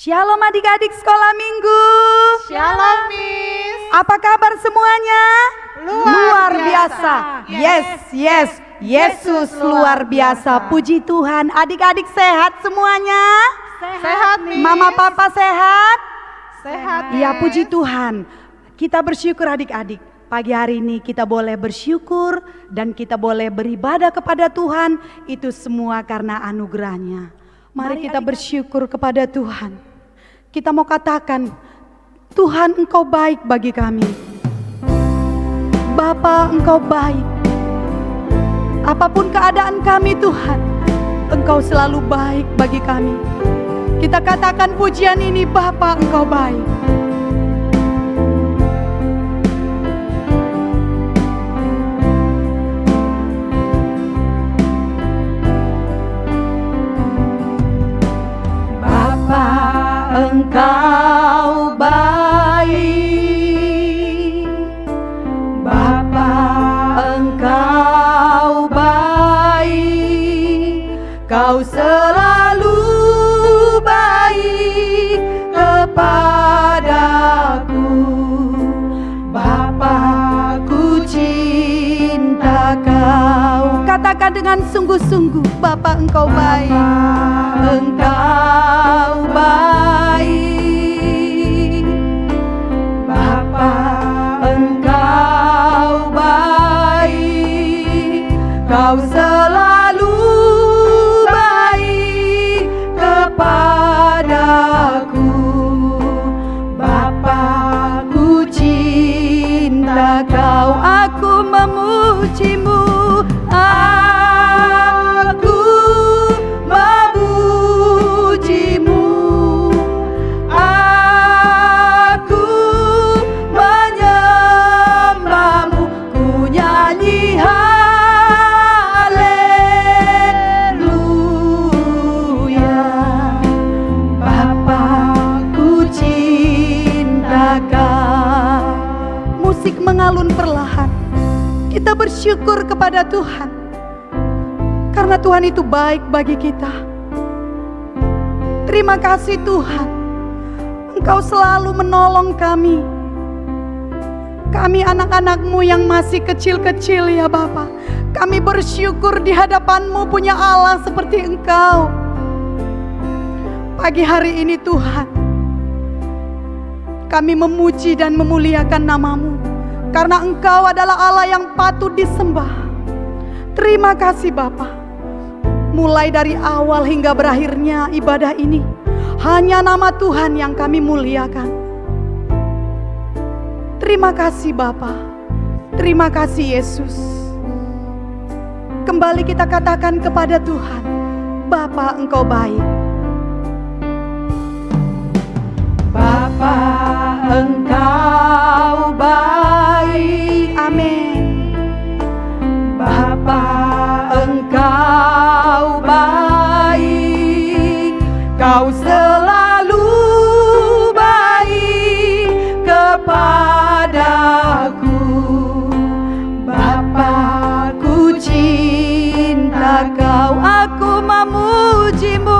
Shalom adik-adik sekolah minggu. Shalom Miss. Apa kabar semuanya? Luar biasa. Yes. Yesus luar biasa. Puji Tuhan. Adik-adik sehat semuanya? Sehat Miss. Mama papa sehat? Sehat. Ya, puji Tuhan. Kita bersyukur adik-adik. Pagi hari ini kita boleh bersyukur dan kita boleh beribadah kepada Tuhan. Itu semua karena anugerahnya. Mari kita bersyukur kepada Tuhan. Kita mau katakan, Tuhan Engkau baik bagi kami. Bapa, Engkau baik. Apapun keadaan kami Tuhan, Engkau selalu baik bagi kami. Kita katakan pujian ini, Bapa Engkau baik. Engkau baik, Bapa Engkau baik, Kau selalu baik kepadaku. Bapa, ku cinta Kau. Katakan dengan sungguh-sungguh, Bapa Engkau baik. Engkau baik, Bapa Engkau baik, Kau selalu baik kepadaku. Bapa, ku cinta Kau, aku memujimu. Mengalun perlahan, kita bersyukur kepada Tuhan karena Tuhan itu baik bagi kita. Terima kasih Tuhan, Engkau selalu menolong kami. Kami anak-anak-Mu yang masih kecil-kecil ya Bapa. Kami bersyukur di hadapan-Mu punya Allah seperti Engkau. Pagi hari ini Tuhan, kami memuji dan memuliakan nama-Mu. Karena Engkau adalah Allah yang patut disembah. Terima kasih Bapa. Mulai dari awal hingga berakhirnya ibadah ini, hanya nama Tuhan yang kami muliakan. Terima kasih Bapa. Terima kasih Yesus. Kembali kita katakan kepada Tuhan, Bapa Engkau baik. Bapa Engkau baik, amin. Bapa Engkau baik, Kau selalu baik kepadaku. Bapa, ku cinta Kau, aku memujimu.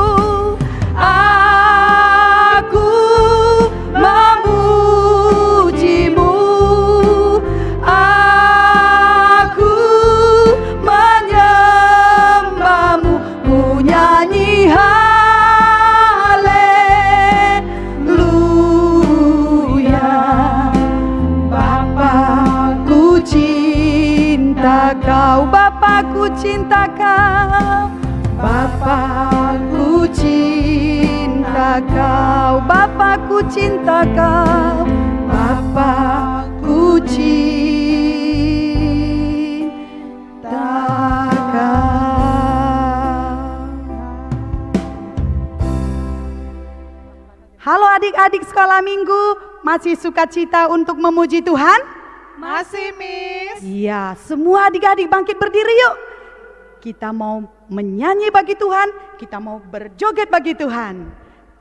Kau, Bapakku cinta Kau, Bapakku cinta Kau, Bapakku cinta Kau, Bapakku cinta Kau. Halo adik-adik sekolah minggu, masih sukacita untuk memuji Tuhan? Masih Miss. Iya, semua adik-adik bangkit berdiri yuk. Kita mau menyanyi bagi Tuhan, kita mau berjoget bagi Tuhan.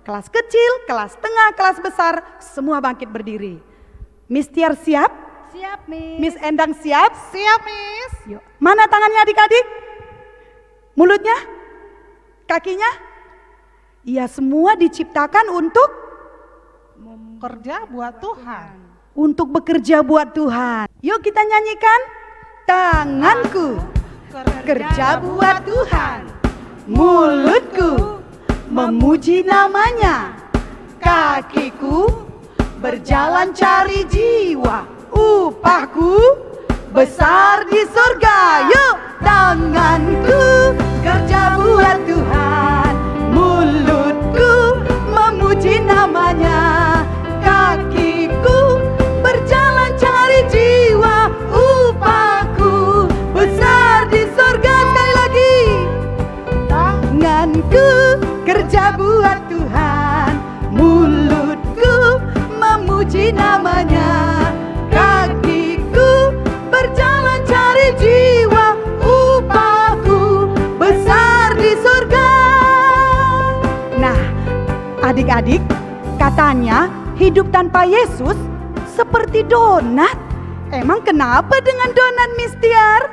Kelas kecil, kelas tengah, kelas besar, semua bangkit berdiri. Miss Tiar siap? Siap Miss. Miss Endang siap? Siap Miss. Yuk. Mana tangannya adik-adik? Mulutnya? Kakinya? Ya, semua diciptakan Kerja buat Tuhan. untuk bekerja buat Tuhan. Yuk kita nyanyikan. Tanganku kerja buat Tuhan, mulutku memuji namanya, kakiku berjalan cari jiwa, upahku besar di surga. Yuk, tanganku kerja buat Tuhan, mulutku memuji namanya, kakiku berjalan cari jiwa, upahku besar di surga. Sekali lagi, tanganku kerja buat Tuhan, mulutku memuji namanya, kakiku berjalan cari jiwa, upahku besar di surga. Nah, adik-adik, katanya hidup tanpa Yesus seperti donat. Emang kenapa dengan donat, Miss Tiar?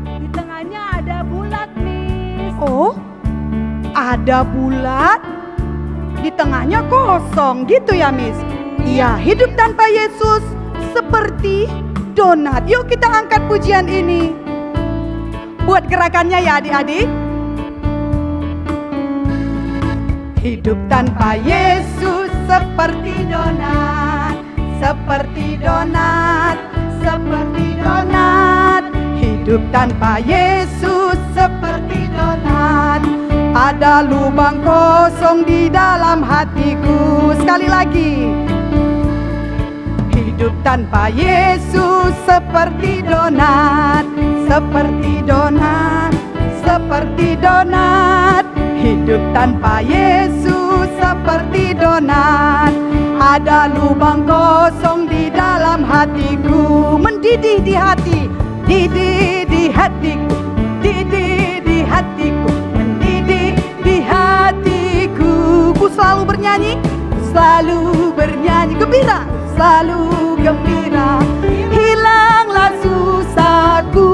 Di tengahnya ada bulat, Miss. Oh, ada bulat, di tengahnya kosong gitu ya, Miss? Iya, hidup tanpa Yesus seperti donat. Yuk kita angkat pujian ini. Buat gerakannya ya adik-adik. Hidup tanpa Yesus seperti donat, seperti donat, seperti donat. Hidup tanpa Yesus seperti donat. Ada lubang kosong di dalam hatiku. Sekali lagi. Hidup tanpa Yesus seperti donat, seperti donat, seperti donat. Hidup tanpa Yesus seperti donat. Ada lubang kosong di dalam hatiku. Mendidih di hati, didih di hatiku, didih di hatiku, mendidih di hatiku. Ku selalu bernyanyi, selalu bernyanyi gembira, selalu gembira. Hilanglah susahku,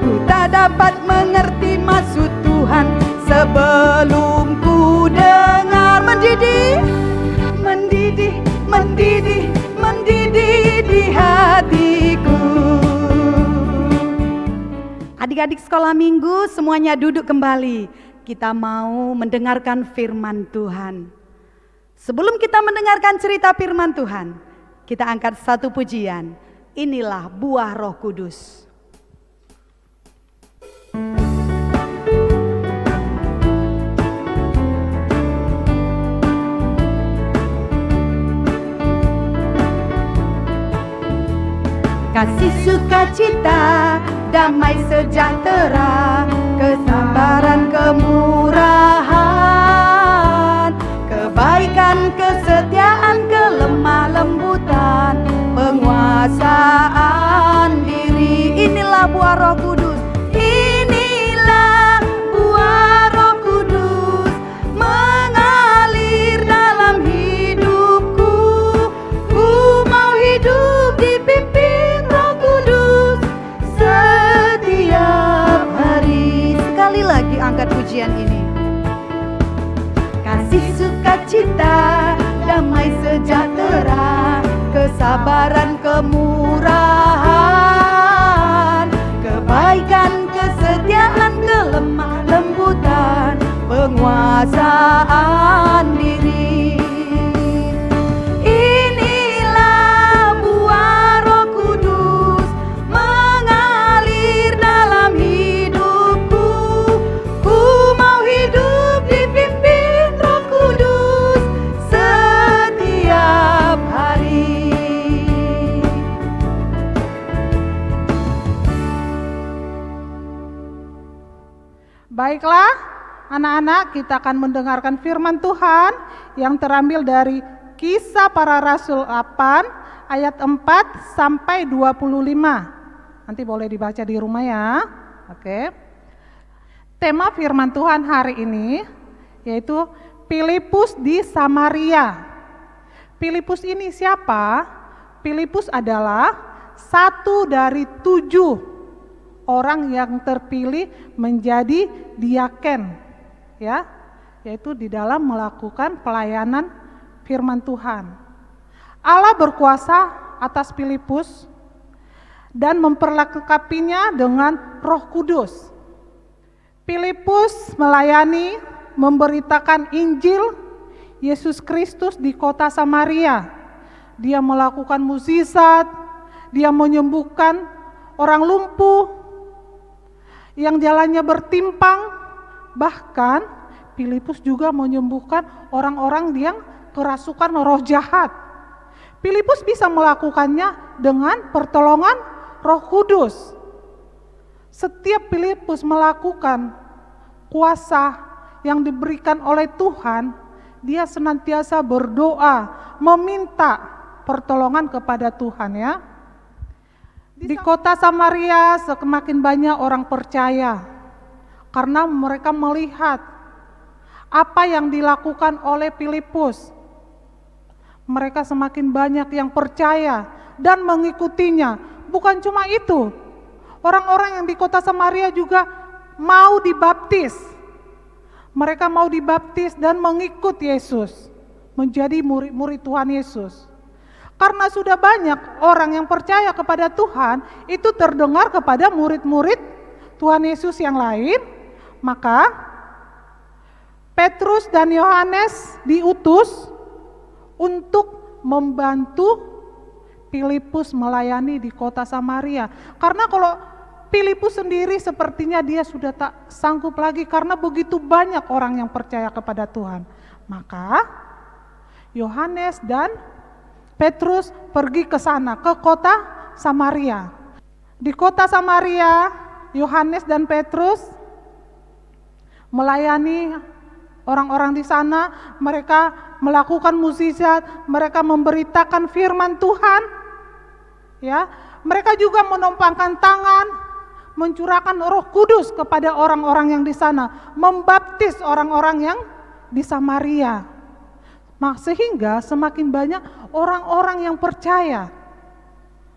ku tak dapat mengerti maksud Tuhan sebelum ku dengar. Mendidih, mendidih, mendidih, mendidih di hatiku. Adik-adik sekolah minggu semuanya duduk kembali. Kita mau mendengarkan firman Tuhan. Sebelum kita mendengarkan cerita firman Tuhan, kita angkat satu pujian. Inilah buah Roh Kudus. Kasih sukacita, damai sejahtera, kesabaran, kemurahan, kebaikan, kesetiaan, kelemah lembutan, penguasaan diri. Inilah buah Roh Kudus. Inilah buah Roh Kudus mengalir dalam hidupku. Ku mau hidup dipimpin Roh Kudus setiap hari. Sekali lagi angkat pujian ini. Kasih sukacita, damai sejahtera, kesabaran, kemurahan, kebaikan, kesetiaan, kelemah lembutan, penguasaan diri. Inilah buah Roh Kudus mengalir dalam hidupku. Ku mau hidup dipimpin Roh Kudus setiap hari. Baiklah, anak-anak, kita akan mendengarkan firman Tuhan yang terambil dari Kisah Para Rasul 8 ayat 4 sampai 25. Nanti boleh dibaca di rumah ya. Oke. Tema firman Tuhan hari ini yaitu Filipus di Samaria. Filipus ini siapa? Filipus adalah satu dari 7 orang yang terpilih menjadi diaken, ya. yaitu di dalam melakukan pelayanan firman Tuhan. Allah berkuasa atas Filipus dan memperlengkapinya dengan Roh Kudus. Filipus melayani, memberitakan Injil Yesus Kristus di kota Samaria. Dia melakukan mukjizat, dia menyembuhkan orang lumpuh yang jalannya bertimpang, bahkan Filipus juga menyembuhkan orang-orang yang kerasukan roh jahat. Filipus bisa melakukannya dengan pertolongan Roh Kudus. Setiap Filipus melakukan kuasa yang diberikan oleh Tuhan, dia senantiasa berdoa, meminta pertolongan kepada Tuhan ya. Di kota Samaria semakin banyak orang percaya karena mereka melihat apa yang dilakukan oleh Filipus. Mereka semakin banyak yang percaya dan mengikutinya. Bukan cuma itu, orang-orang yang di kota Samaria juga mau dibaptis. Mereka mau dibaptis dan mengikut Yesus, menjadi murid-murid Tuhan Yesus. Karena sudah banyak orang yang percaya kepada Tuhan, itu terdengar kepada murid-murid Tuhan Yesus yang lain, maka Petrus dan Yohanes diutus untuk membantu Filipus melayani di kota Samaria. Karena kalau Filipus sendiri sepertinya dia sudah tak sanggup lagi karena begitu banyak orang yang percaya kepada Tuhan. Maka Yohanes dan Petrus pergi ke sana, ke kota Samaria. Di kota Samaria, Yohanes dan Petrus melayani orang-orang di sana. Mereka melakukan mukjizat, mereka memberitakan firman Tuhan. Ya, mereka juga menumpangkan tangan, mencurahkan Roh Kudus kepada orang-orang yang di sana, membaptis orang-orang yang di Samaria. Sehingga semakin banyak orang-orang yang percaya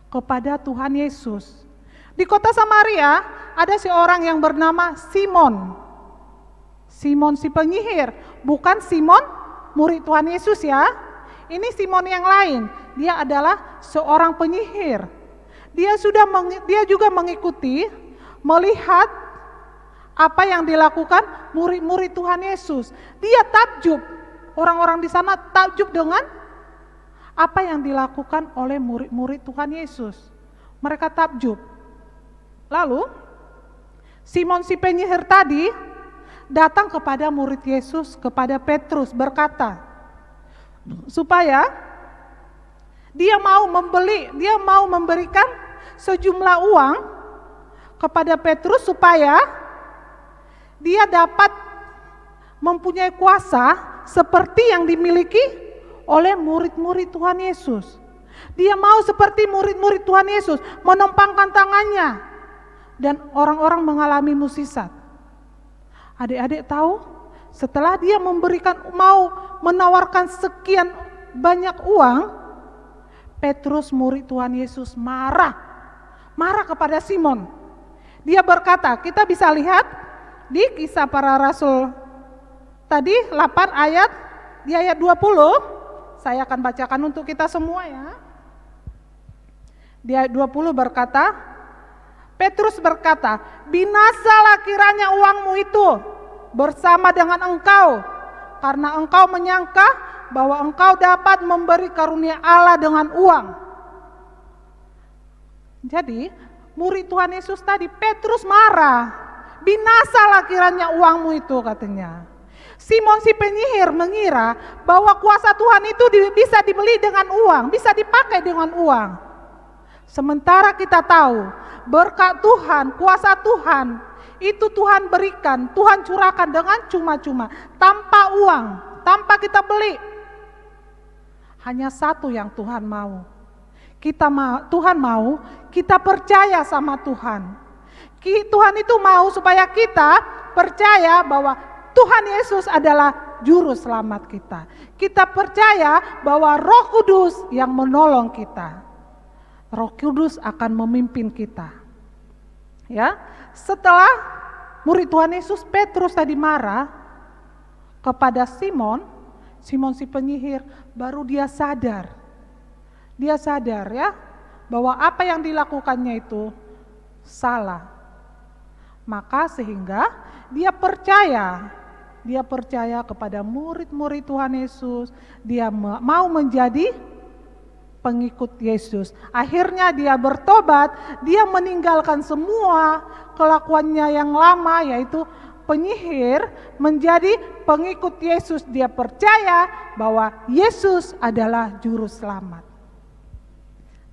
kepada Tuhan Yesus. Di kota Samaria ada seorang yang bernama Simon. Simon si penyihir, bukan Simon murid Tuhan Yesus ya. Ini Simon yang lain. Dia adalah seorang penyihir. Dia juga mengikuti, melihat apa yang dilakukan murid-murid Tuhan Yesus. Dia takjub, orang-orang di sana takjub dengan apa yang dilakukan oleh murid-murid Tuhan Yesus. Mereka takjub. Lalu Simon si penyihir tadi datang kepada murid Yesus, kepada Petrus, berkata supaya dia mau memberikan sejumlah uang kepada Petrus supaya dia dapat mempunyai kuasa seperti yang dimiliki oleh murid-murid Tuhan Yesus. Dia mau seperti murid-murid Tuhan Yesus, menumpangkan tangannya dan orang-orang mengalami mukjizat. Adik-adik tahu, setelah dia mau menawarkan sekian banyak uang, Petrus murid Tuhan Yesus marah kepada Simon. Dia berkata, kita bisa lihat di Kisah Para Rasul tadi 8 ayat, di ayat 20, saya akan bacakan untuk kita semua ya. Di ayat 20 berkata, Petrus berkata, binasalah kiranya uangmu itu bersama dengan engkau, karena engkau menyangka bahwa engkau dapat memberi karunia Allah dengan uang. Jadi murid Tuhan Yesus tadi, Petrus marah, binasalah kiranya uangmu itu katanya. Simon si penyihir mengira bahwa kuasa Tuhan itu bisa dibeli dengan uang, bisa dipakai dengan uang. Sementara kita tahu berkat Tuhan, kuasa Tuhan itu Tuhan berikan, Tuhan curahkan dengan cuma-cuma, tanpa uang, tanpa kita beli. Hanya satu yang Tuhan mau. Tuhan mau kita percaya sama Tuhan. Tuhan itu mau supaya kita percaya bahwa Tuhan Yesus adalah juru selamat kita. Kita percaya bahwa Roh Kudus yang menolong kita. Roh Kudus akan memimpin kita. Ya, setelah murid Tuhan Yesus Petrus tadi marah, kepada Simon si penyihir, baru dia sadar. Dia sadar ya, bahwa apa yang dilakukannya itu salah. Maka sehingga dia percaya kepada murid-murid Tuhan Yesus, dia mau menjadi pengikut Yesus. Akhirnya dia bertobat, dia meninggalkan semua kelakuannya yang lama, yaitu penyihir, menjadi pengikut Yesus. Dia percaya bahwa Yesus adalah juru selamat.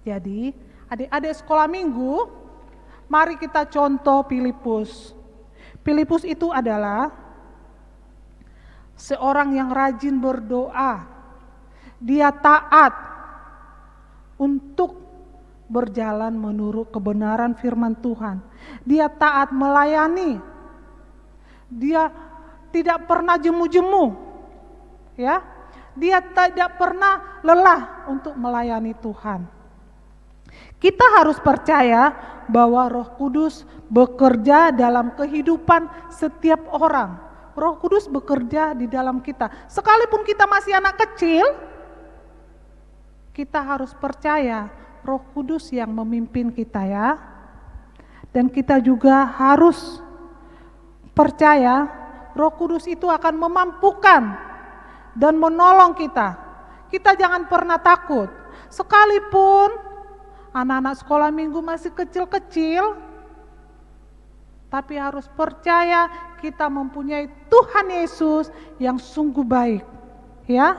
Jadi adik-adik sekolah minggu, mari kita contoh Filipus. Filipus itu adalah seorang yang rajin berdoa. Dia taat untuk berjalan menurut kebenaran firman Tuhan. Dia taat melayani. Dia tidak pernah jemu-jemu. Ya. Dia tidak pernah lelah untuk melayani Tuhan. Kita harus percaya bahwa Roh Kudus bekerja dalam kehidupan setiap orang. Roh Kudus bekerja di dalam kita. Sekalipun kita masih anak kecil, kita harus percaya Roh Kudus yang memimpin kita ya. Dan kita juga harus percaya Roh Kudus itu akan memampukan dan menolong kita. Kita jangan pernah takut. Sekalipun anak-anak sekolah minggu masih kecil-kecil, tapi harus percaya kita mempunyai Tuhan Yesus yang sungguh baik. Ya,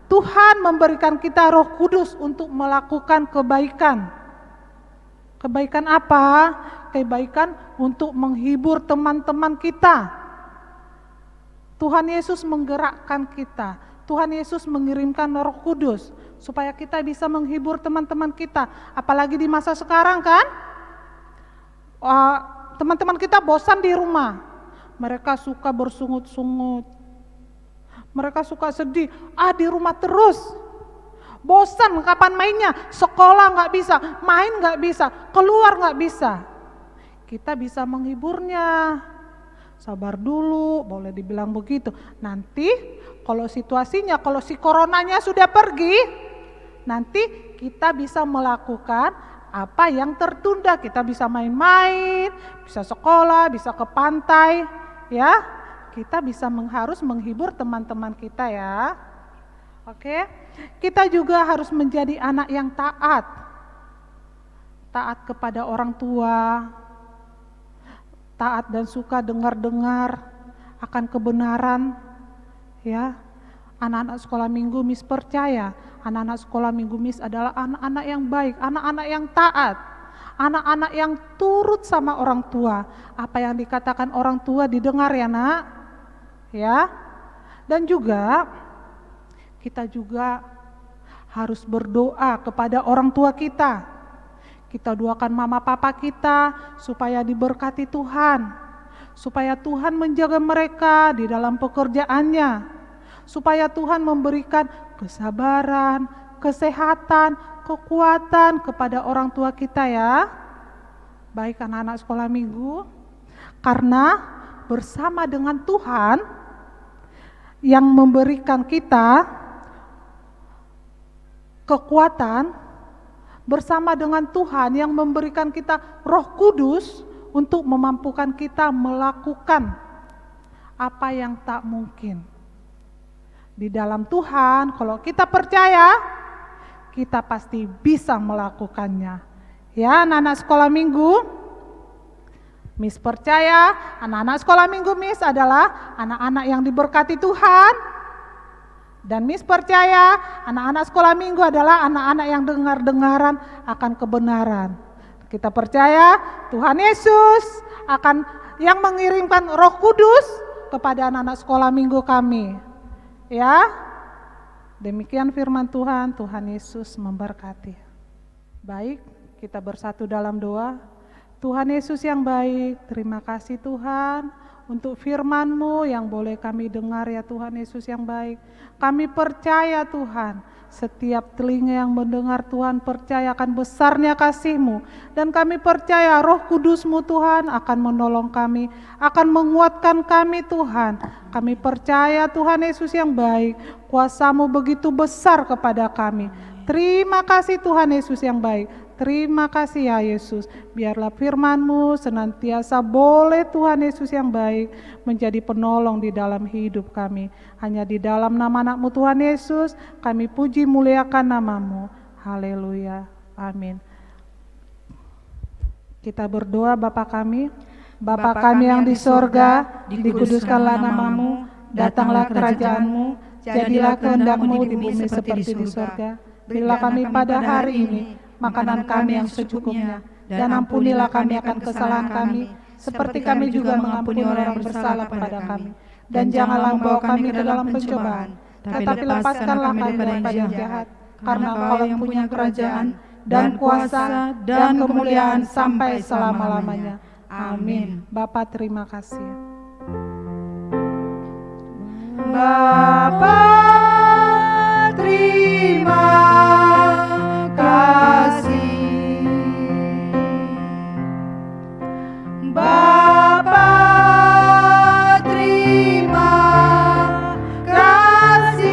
Tuhan memberikan kita Roh Kudus untuk melakukan kebaikan. Kebaikan apa? Kebaikan untuk menghibur teman-teman kita. Tuhan Yesus menggerakkan kita. Tuhan Yesus mengirimkan Roh Kudus supaya kita bisa menghibur teman-teman kita. Apalagi di masa sekarang kan, teman-teman kita bosan di rumah. Mereka suka bersungut-sungut. Mereka suka sedih. Di rumah terus. Bosan, kapan mainnya? Sekolah nggak bisa, main nggak bisa, keluar nggak bisa. Kita bisa menghiburnya. Sabar dulu, boleh dibilang begitu. Nanti kalau situasinya, kalau si coronanya sudah pergi, nanti kita bisa melakukan apa yang tertunda. Kita bisa main-main, bisa sekolah, bisa ke pantai, ya. Kita bisa harus menghibur teman-teman kita ya. Oke, kita juga harus menjadi anak yang taat. Taat kepada orang tua, taat dan suka dengar-dengar akan kebenaran. Ya, anak-anak sekolah minggu Miss percaya, anak-anak sekolah minggu Miss adalah anak-anak yang baik, anak-anak yang taat, anak-anak yang turut sama orang tua. Apa yang dikatakan orang tua didengar ya nak, ya. Dan juga kita juga harus berdoa kepada orang tua kita. Kita doakan mama papa kita supaya diberkati Tuhan, supaya Tuhan menjaga mereka di dalam pekerjaannya, supaya Tuhan memberikan kesabaran, kesehatan, kekuatan kepada orang tua kita ya. Baik anak-anak sekolah minggu, karena bersama dengan Tuhan yang memberikan kita kekuatan, bersama dengan Tuhan yang memberikan kita Roh Kudus untuk memampukan kita melakukan apa yang tak mungkin. Di dalam Tuhan, kalau kita percaya, kita pasti bisa melakukannya. Ya, anak-anak sekolah minggu, Miss percaya anak-anak sekolah minggu Miss adalah anak-anak yang diberkati Tuhan. Dan Miss percaya anak-anak sekolah minggu adalah anak-anak yang dengar-dengaran akan kebenaran. Kita percaya Tuhan Yesus akan yang mengirimkan Roh Kudus kepada anak-anak sekolah minggu kami. Ya, demikian firman Tuhan. Tuhan Yesus memberkati. Baik, kita bersatu dalam doa. Tuhan Yesus yang baik, terima kasih Tuhan untuk firman-Mu yang boleh kami dengar ya Tuhan Yesus yang baik. Kami percaya Tuhan, setiap telinga yang mendengar Tuhan percaya akan besarnya kasih-Mu. Dan kami percaya Roh Kudus-Mu Tuhan akan menolong kami, akan menguatkan kami Tuhan. Kami percaya Tuhan Yesus yang baik, kuasa-Mu begitu besar kepada kami. Terima kasih Tuhan Yesus yang baik. Terima kasih ya Yesus, biarlah firman-Mu senantiasa boleh Tuhan Yesus yang baik menjadi penolong di dalam hidup kami. Hanya di dalam nama anak-Mu Tuhan Yesus, kami puji muliakan nama-Mu. Haleluya, amin. Kita berdoa Bapa kami, Bapa kami yang di sorga, dikuduskanlah nama-Mu, datanglah kerajaan-Mu, jadilah kehendak-Mu di bumi seperti di sorga. Berilah kami pada hari ini makanan kami yang secukupnya, dan ampunilah kami akan kesalahan kami, seperti kami juga mengampuni orang yang bersalah kepada kami. Dan janganlah membawa kami ke dalam pencobaan, tetapi lepaskanlah kami daripada yang jahat, karena Engkau yang punya kerajaan, dan kuasa, dan kemuliaan sampai selama-lamanya. Amin. Bapa terima kasih. Bapa terima kasih, Bapa terima kasih,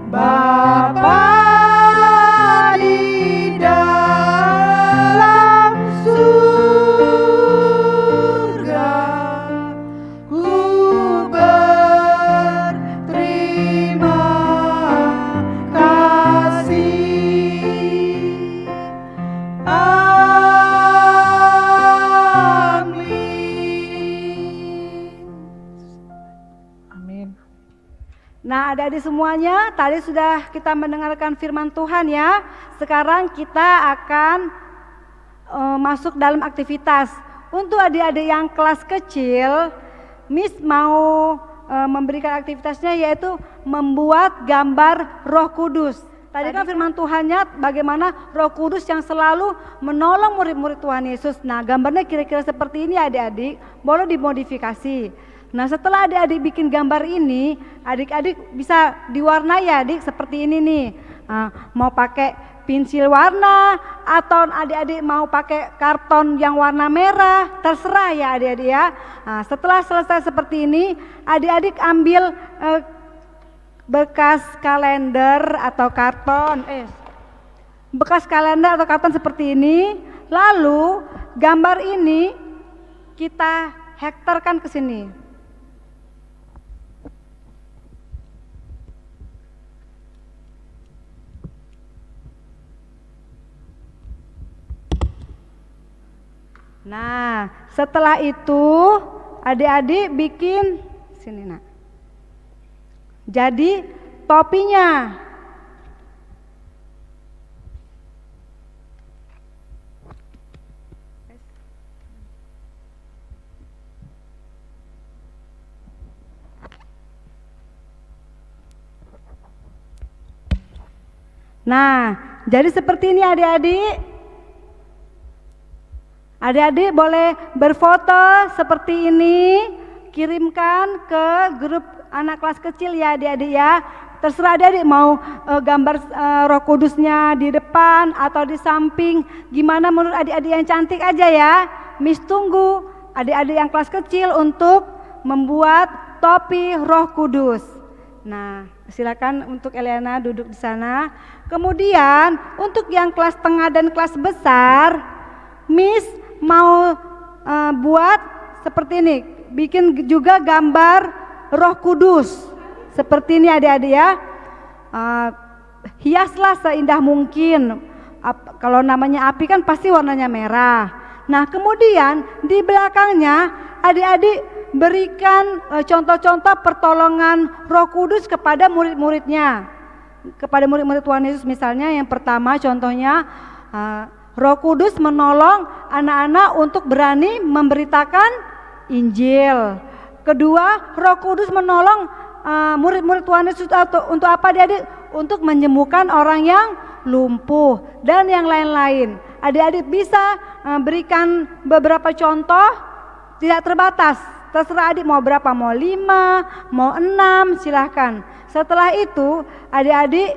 Bapa di dalam surga, ku berterima kasih. Amin. Nah, adik-adik semuanya, tadi sudah kita mendengarkan firman Tuhan ya. Sekarang kita akan masuk dalam aktivitas. Untuk adik-adik yang kelas kecil, Miss mau memberikan aktivitasnya yaitu membuat gambar Roh Kudus. Tadi kan firman Tuhannya bagaimana Roh Kudus yang selalu menolong murid-murid Tuhan Yesus. Nah, gambarnya kira-kira seperti ini adik-adik, boleh dimodifikasi. Nah, setelah adik-adik bikin gambar ini, adik-adik bisa diwarnai ya adik, seperti ini nih. Mau pakai pensil warna atau adik-adik mau pakai karton yang warna merah, terserah ya adik-adik ya. Nah, setelah selesai seperti ini, adik-adik ambil bekas kalender atau karton, seperti ini. Lalu gambar ini kita hektarkan ke sini. Nah, setelah itu adik-adik bikin sini nak. Jadi topinya. Nah, jadi seperti ini adik-adik. Adik-adik boleh berfoto seperti ini, kirimkan ke grup anak kelas kecil ya adik-adik ya. Terserah adik-adik mau gambar Roh Kudusnya di depan atau di samping, gimana menurut adik-adik yang cantik aja ya. Miss tunggu adik-adik yang kelas kecil untuk membuat topi Roh Kudus. Nah, silakan untuk Eliana duduk di sana. Kemudian untuk yang kelas tengah dan kelas besar, Miss mau buat seperti ini, bikin juga gambar Roh Kudus seperti ini adik-adik ya. Hiaslah seindah mungkin. Kalau namanya api kan pasti warnanya merah. Nah, kemudian di belakangnya adik-adik berikan contoh-contoh pertolongan Roh Kudus kepada murid-muridnya, kepada murid-murid Tuhan Yesus. Misalnya yang pertama contohnya, Roh Kudus menolong anak-anak untuk berani memberitakan Injil. Kedua, Roh Kudus menolong murid-murid Tuhan Yesus untuk apa adik-adik? untuk menyembuhkan orang yang lumpuh dan yang lain-lain. Adik-adik bisa berikan beberapa contoh, tidak terbatas. Terserah adik mau berapa, mau 5, mau 6, silahkan. Setelah itu adik-adik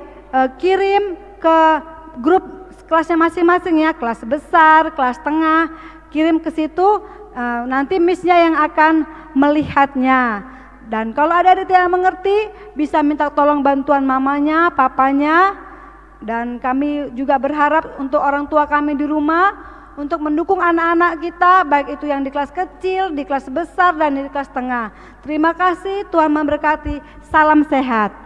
kirim ke grup kelasnya masing-masing ya, kelas besar, kelas tengah, kirim ke situ, nanti miss-nya yang akan melihatnya. Dan kalau adik-adik tidak mengerti, bisa minta tolong bantuan mamanya, papanya. Dan kami juga berharap untuk orang tua kami di rumah untuk mendukung anak-anak kita, baik itu yang di kelas kecil, di kelas besar, dan di kelas tengah. Terima kasih, Tuhan memberkati. Salam sehat.